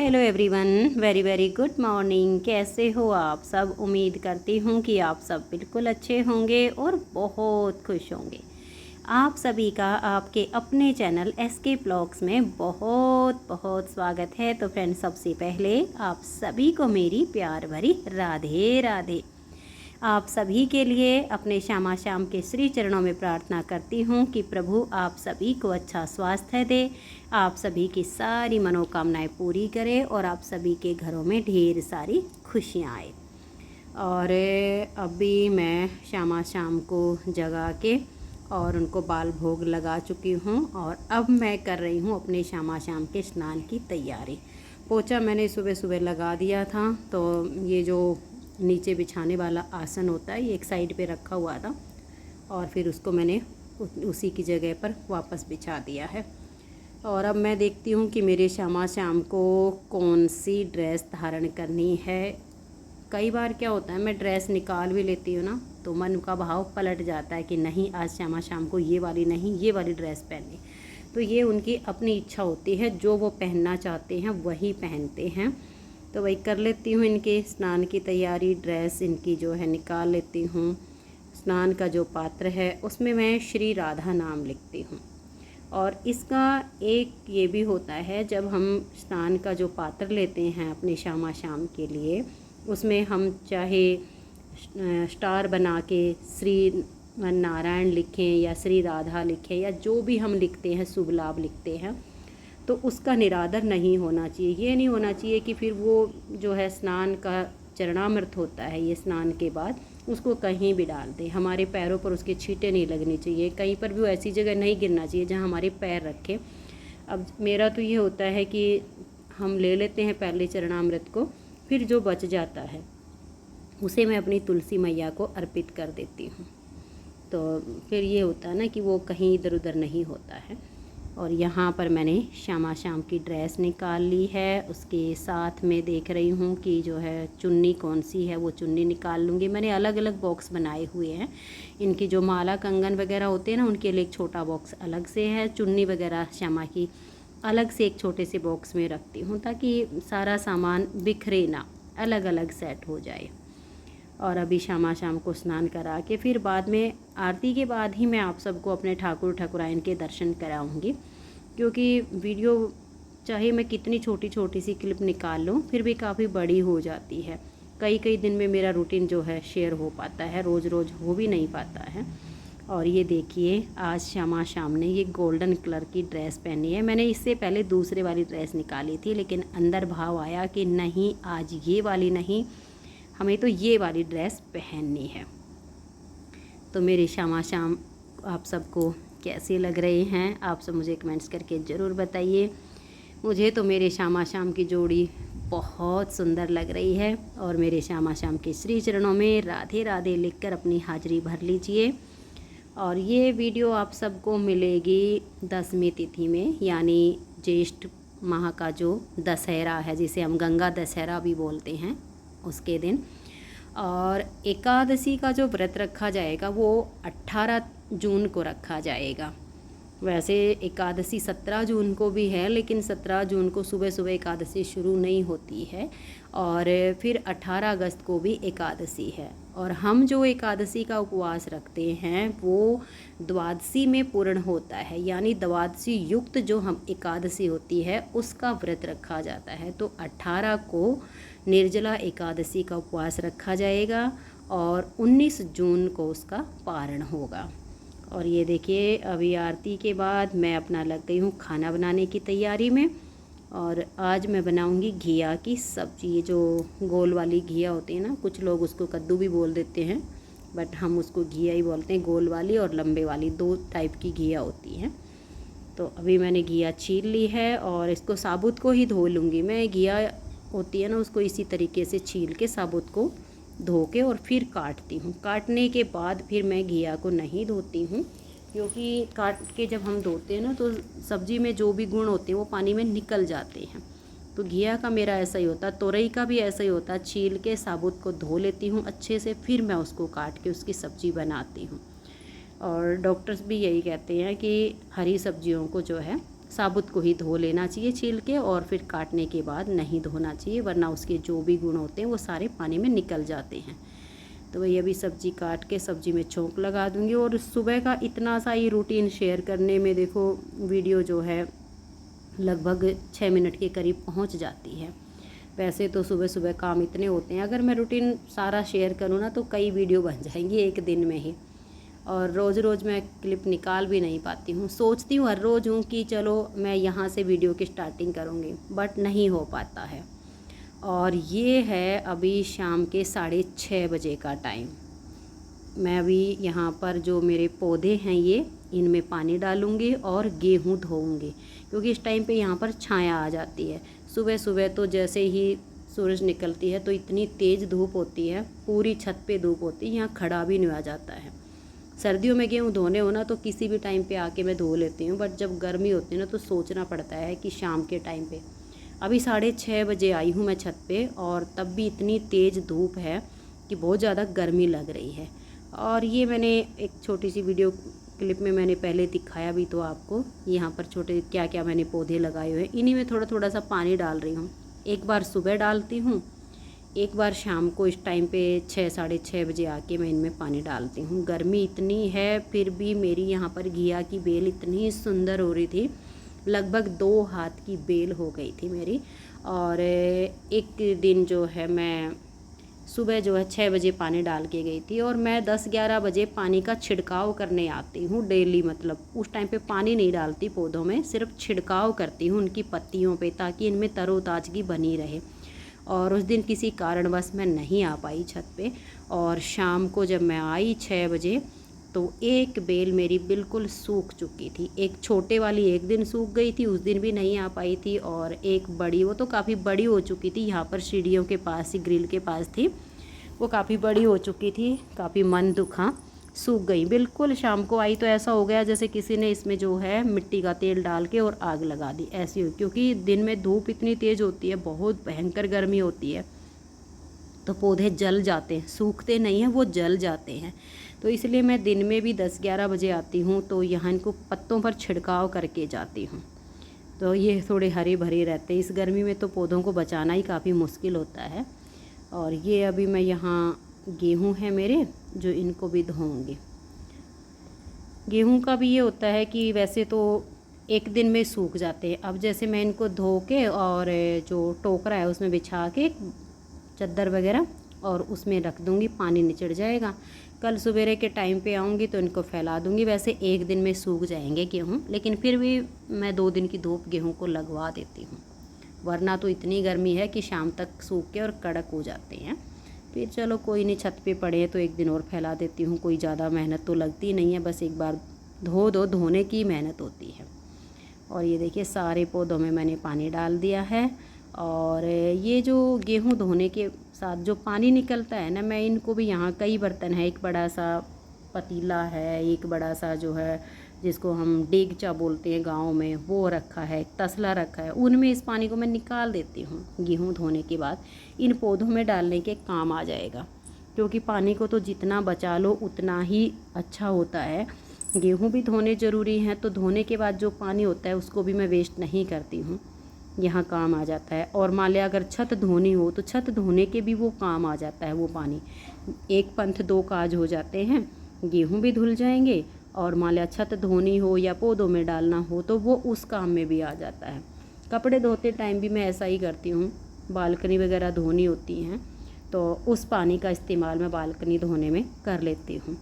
Hello everyone, very very good morning. कैसे हो आप सब? उम्मीद करती हूँ कि आप सब बिल्कुल अच्छे होंगे और बहुत खुश होंगे। आप सभी का आपके अपने चैनल एसके ब्लॉग्स में बहुत बहुत स्वागत है। तो फ्रेंड्स, सबसे पहले आप सभी को मेरी प्यार भरी राधे राधे। आप सभी के लिए अपने श्यामा श्याम के श्री चरणों में प्रार्थना करती हूँ कि प्रभु आप सभी को अच्छा स्वास्थ्य दे, आप सभी की सारी मनोकामनाएं पूरी करे और आप सभी के घरों में ढेर सारी खुशियाँ आए। और अभी मैं श्यामा श्याम को जगा के और उनको बाल भोग लगा चुकी हूँ और अब मैं कर रही हूँ अपने श्यामा श्याम के स्नान की तैयारी। पोछा मैंने सुबह सुबह लगा दिया था, तो ये जो नीचे बिछाने वाला आसन होता है ये एक साइड पे रखा हुआ था और फिर उसको मैंने उसी की जगह पर वापस बिछा दिया है। और अब मैं देखती हूँ कि मेरे श्यामा श्याम को कौन सी ड्रेस धारण करनी है। कई बार क्या होता है, मैं ड्रेस निकाल भी लेती हूँ ना, तो मन का भाव पलट जाता है कि नहीं, आज श्यामा श्याम को ये वाली नहीं, ये वाली ड्रेस पहननी। तो ये उनकी अपनी इच्छा होती है, जो वो पहनना चाहते हैं वही पहनते हैं। तो वही कर लेती हूँ, इनके स्नान की तैयारी। ड्रेस इनकी जो है निकाल लेती हूँ। स्नान का जो पात्र है उसमें मैं श्री राधा नाम लिखती हूँ। और इसका एक ये भी होता है, जब हम स्नान का जो पात्र लेते हैं अपने श्यामा श्याम के लिए, उसमें हम चाहे स्टार बना के श्री नारायण लिखें या श्री राधा लिखें या जो भी हम लिखते हैं, शुभ लाभ लिखते हैं, तो उसका निरादर नहीं होना चाहिए। ये नहीं होना चाहिए कि फिर वो जो है स्नान का चरणामृत होता है, ये स्नान के बाद उसको कहीं भी डाल दें। हमारे पैरों पर उसके छींटे नहीं लगनी चाहिए, कहीं पर भी वो ऐसी जगह नहीं गिरना चाहिए जहाँ हमारे पैर रखें। अब मेरा तो ये होता है कि हम ले लेते हैं पहले चरणामृत को, फिर जो बच जाता है उसे मैं अपनी तुलसी मैया को अर्पित कर देती हूँ। तो फिर ये होता है ना कि वो कहीं इधर उधर नहीं होता है। और यहाँ पर मैंने श्यामा श्याम की ड्रेस निकाल ली है। उसके साथ में देख रही हूँ कि जो है चुन्नी कौन सी है, वो चुन्नी निकाल लूँगी। मैंने अलग अलग बॉक्स बनाए हुए हैं। इनकी जो माला कंगन वगैरह होते हैं ना, उनके लिए एक छोटा बॉक्स अलग से है। चुन्नी वगैरह श्यामा की अलग से एक छोटे से बॉक्स में रखती हूँ, ताकि सारा सामान बिखरे ना, अलग अलग सेट हो जाए। और अभी श्यामा श्याम को स्नान करा के फिर बाद में आरती के बाद ही मैं आप सबको अपने ठाकुर ठाकुराइन के दर्शन कराऊंगी। क्योंकि वीडियो चाहे मैं कितनी छोटी छोटी सी क्लिप निकाल लूँ, फिर भी काफ़ी बड़ी हो जाती है। कई कई दिन में मेरा रूटीन जो है शेयर हो पाता है, रोज़ रोज़ हो भी नहीं पाता है। और ये देखिए, आज श्यामा श्याम ने ये गोल्डन कलर की ड्रेस पहनी है। मैंने इससे पहले दूसरे वाली ड्रेस निकाली थी, लेकिन अंदर भाव आया कि नहीं, आज ये वाली नहीं, हमें तो ये वाली ड्रेस पहननी है। तो मेरे श्यामा श्याम आप सबको कैसे लग रहे हैं, आप सब मुझे कमेंट्स करके ज़रूर बताइए। मुझे तो मेरे श्यामा श्याम की जोड़ी बहुत सुंदर लग रही है। और मेरे श्यामा श्याम के श्री चरणों में राधे राधे लिखकर अपनी हाजिरी भर लीजिए। और ये वीडियो आप सबको मिलेगी 10वीं तिथि में, यानी ज्येष्ठ माह का जो दशहरा है, जिसे हम गंगा दशहरा भी बोलते हैं, उसके दिन। और एकादशी का जो व्रत रखा जाएगा वो 18 जून को रखा जाएगा। वैसे एकादशी 17 जून को भी है, लेकिन 17 जून को सुबह सुबह एकादशी शुरू नहीं होती है। और फिर 18 अगस्त को भी एकादशी है। और हम जो एकादशी का उपवास रखते हैं वो द्वादशी में पूर्ण होता है, यानी द्वादशी युक्त जो हम एकादशी होती है उसका व्रत रखा जाता है। तो 18 को निर्जला एकादशी का उपवास रखा जाएगा और 19 जून को उसका पारण होगा। और ये देखिए, अभी आरती के बाद मैं अपना लग गई हूँ खाना बनाने की तैयारी में। और आज मैं बनाऊंगी घिया की सब्ज़ी। ये जो गोल वाली घिया होती है ना, कुछ लोग उसको कद्दू भी बोल देते हैं, बट हम उसको घिया ही बोलते हैं। गोल वाली और लंबे वाली, दो टाइप की घिया होती हैं। तो अभी मैंने घिया छील ली है और इसको साबुत को ही धो लूँगी मैं। घिया होती है ना, उसको इसी तरीके से छील के साबुत को धो के और फिर काटती हूँ। काटने के बाद फिर मैं घिया को नहीं धोती हूँ, क्योंकि काट के जब हम धोते हैं ना तो सब्ज़ी में जो भी गुण होते हैं वो पानी में निकल जाते हैं। तो घिया का मेरा ऐसा ही होता है, तोरई का भी ऐसा ही होता है। छील के साबुत को धो लेती हूँ अच्छे से, फिर मैं उसको काट के उसकी सब्ज़ी बनाती हूँ। और डॉक्टर्स भी यही कहते हैं कि हरी सब्जियों को जो है साबुत को ही धो लेना चाहिए छील के, और फिर काटने के बाद नहीं धोना चाहिए, वरना उसके जो भी गुण होते हैं वो सारे पानी में निकल जाते हैं। तो वही अभी सब्ज़ी काट के सब्ज़ी में छोंक लगा दूँगी। और सुबह का इतना सा ही रूटीन शेयर करने में देखो वीडियो जो है लगभग 6 मिनट के करीब पहुंच जाती है। वैसे तो सुबह सुबह काम इतने होते हैं, अगर मैं रूटीन सारा शेयर करूँ ना तो कई वीडियो बन जाएंगी एक दिन में ही, और रोज़ रोज़ मैं क्लिप निकाल भी नहीं पाती हूँ। सोचती हूँ हर रोज़ हूँ कि चलो मैं यहाँ से वीडियो की स्टार्टिंग करूँगी, बट नहीं हो पाता है। और ये है अभी शाम के 6:30 बजे का टाइम। मैं अभी यहाँ पर जो मेरे पौधे हैं ये इनमें पानी डालूँगी और गेहूँ धोऊँगी, क्योंकि इस टाइम पे यहाँ पर छाया आ जाती है। सुबह सुबह तो जैसे ही सूरज निकलती है तो इतनी तेज़ धूप होती है, पूरी छत पे धूप होती है, यहाँ खड़ा भी नहीं आ जाता है। सर्दियों में गेहूँ धोने हो ना तो किसी भी टाइम पे आके मैं धो लेती हूँ, बट जब गर्मी होती है ना तो सोचना पड़ता है कि शाम के टाइम पे। अभी 6:30 बजे आई हूँ मैं छत पे, और तब भी इतनी तेज़ धूप है कि बहुत ज़्यादा गर्मी लग रही है। और ये मैंने एक छोटी सी वीडियो क्लिप में मैंने पहले दिखाया भी तो आपको, यहाँ पर छोटे क्या क्या मैंने पौधे लगाए हुए हैं, इन्हीं में थोड़ा थोड़ा सा पानी डाल रही हूँ। एक बार सुबह डालती हूँ, एक बार शाम को इस टाइम पे 6-6:30 बजे आके मैं इनमें पानी डालती हूँ। गर्मी इतनी है फिर भी मेरी यहाँ पर घिया की बेल इतनी सुंदर हो रही थी, लगभग 2 हाथ की बेल हो गई थी मेरी। और एक दिन जो है मैं सुबह जो है 6 बजे पानी डाल के गई थी, और मैं 10-11 बजे पानी का छिड़काव करने आती हूँ डेली। मतलब उस टाइम पे पानी नहीं डालती पौधों में, सिर्फ छिड़काव करती हूँ उनकी पत्तियों पे, ताकि इनमें तरोताज़गी बनी रहे। और उस दिन किसी कारणवश मैं नहीं आ पाई छत पे, और शाम को जब मैं आई 6 बजे तो एक बेल मेरी बिल्कुल सूख चुकी थी। एक छोटे वाली एक दिन सूख गई थी, उस दिन भी नहीं आ पाई थी, और एक बड़ी, वो तो काफ़ी बड़ी हो चुकी थी, यहाँ पर सीढ़ियों के पास ही ग्रिल के पास थी, वो काफ़ी बड़ी हो चुकी थी, काफ़ी मन दुखा, सूख गई बिल्कुल। शाम को आई तो ऐसा हो गया जैसे किसी ने इसमें जो है मिट्टी का तेल डाल के और आग लगा दी, ऐसी हुई। क्योंकि दिन में धूप इतनी तेज़ होती है, बहुत भयंकर गर्मी होती है, तो पौधे जल जाते हैं, सूखते नहीं हैं, वो जल जाते हैं। तो इसलिए मैं दिन में भी 10-11 बजे आती हूँ, तो यहाँ इनको पत्तों पर छिड़काव करके जाती हूँ, तो ये थोड़े हरे भरे रहते हैं। इस गर्मी में तो पौधों को बचाना ही काफ़ी मुश्किल होता है। और ये अभी मैं यहाँ गेहूँ हैं मेरे, जो इनको भी धोऊँगी। गेहूँ का भी ये होता है कि वैसे तो एक दिन में सूख जाते हैं। अब जैसे मैं इनको धो के और जो टोकरा है उसमें बिछा के चद्दर वगैरह, और उसमें रख दूँगी, पानी निचड़ जाएगा। कल सवेरे के टाइम पे आऊँगी तो इनको फैला दूँगी। वैसे एक दिन में सूख जाएंगे गेहूँ, लेकिन फिर भी मैं 2 दिन की धूप गेहूँ को लगवा देती हूँ, वरना तो इतनी गर्मी है कि शाम तक सूख के और कड़क हो जाते हैं। फिर चलो कोई नहीं, छत पे पड़े हैं तो एक दिन और फैला देती हूँ, कोई ज़्यादा मेहनत तो लगती नहीं है, बस एक बार धो दो, धोने की मेहनत होती है। और ये देखिए सारे पौधों में मैंने पानी डाल दिया है। और ये जो गेहूँ धोने के साथ जो पानी निकलता है ना, मैं इनको भी, यहाँ कई बर्तन है, एक बड़ा सा पतीला है, एक बड़ा सा जो है जिसको हम डेगचा बोलते हैं गाँव में, वो रखा है, एक तसला रखा है, उनमें इस पानी को मैं निकाल देती हूँ। गेहूँ धोने के बाद इन पौधों में डालने के काम आ जाएगा, क्योंकि पानी को तो जितना बचा लो उतना ही अच्छा होता है। गेहूँ भी धोने ज़रूरी हैं, तो धोने के बाद जो पानी होता है उसको भी मैं वेस्ट नहीं करती हूँ, यहाँ काम आ जाता है। और मान लिया अगर छत धोनी हो तो छत धोने के भी वो काम आ जाता है, वो पानी एक पंथ 2 काज हो जाते हैं, गेहूँ भी धुल जाएंगे, और मान लिया छत धोनी हो या पौधों में डालना हो तो वो उस काम में भी आ जाता है। कपड़े धोते टाइम भी मैं ऐसा ही करती हूँ, बालकनी वगैरह धोनी होती हैं तो उस पानी का इस्तेमाल मैं बालकनी धोने में कर लेती हूँ।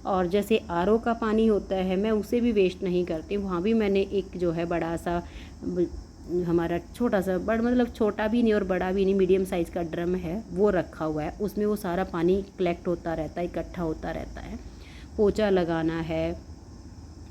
और जैसे आरओ का पानी होता है मैं उसे भी वेस्ट नहीं करती, वहाँ भी मैंने एक जो है बड़ा सा, हमारा छोटा सा, मतलब छोटा भी नहीं और बड़ा भी नहीं, मीडियम साइज़ का ड्रम है, वो रखा हुआ है, उसमें वो सारा पानी कलेक्ट होता रहता है, इकट्ठा होता रहता है। पोछा लगाना है,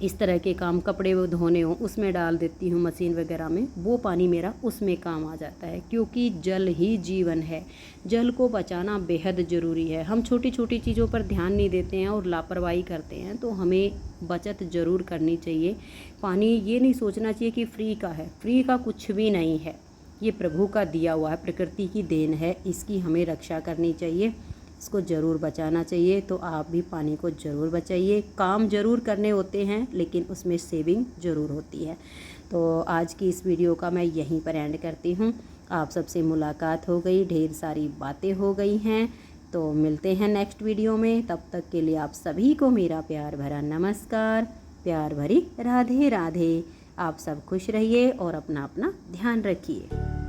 इस तरह के काम, कपड़े वो धोने हो उसमें डाल देती हूँ मशीन वगैरह में, वो पानी मेरा उसमें काम आ जाता है। क्योंकि जल ही जीवन है, जल को बचाना बेहद ज़रूरी है। हम छोटी छोटी चीज़ों पर ध्यान नहीं देते हैं और लापरवाही करते हैं, तो हमें बचत ज़रूर करनी चाहिए। पानी ये नहीं सोचना चाहिए कि फ्री का है, फ्री का कुछ भी नहीं है, ये प्रभु का दिया हुआ है, प्रकृति की देन है, इसकी हमें रक्षा करनी चाहिए। इसको ज़रूर बचाना चाहिए। तो आप भी पानी को ज़रूर बचाइए। काम ज़रूर करने होते हैं लेकिन उसमें सेविंग ज़रूर होती है। तो आज की इस वीडियो का मैं यहीं पर एंड करती हूँ। आप सबसे मुलाकात हो गई, ढेर सारी बातें हो गई हैं। तो मिलते हैं नेक्स्ट वीडियो में। तब तक के लिए आप सभी को मेरा प्यार भरा नमस्कार, प्यार भरी राधे राधे। आप सब खुश रहिए और अपना अपना ध्यान रखिए।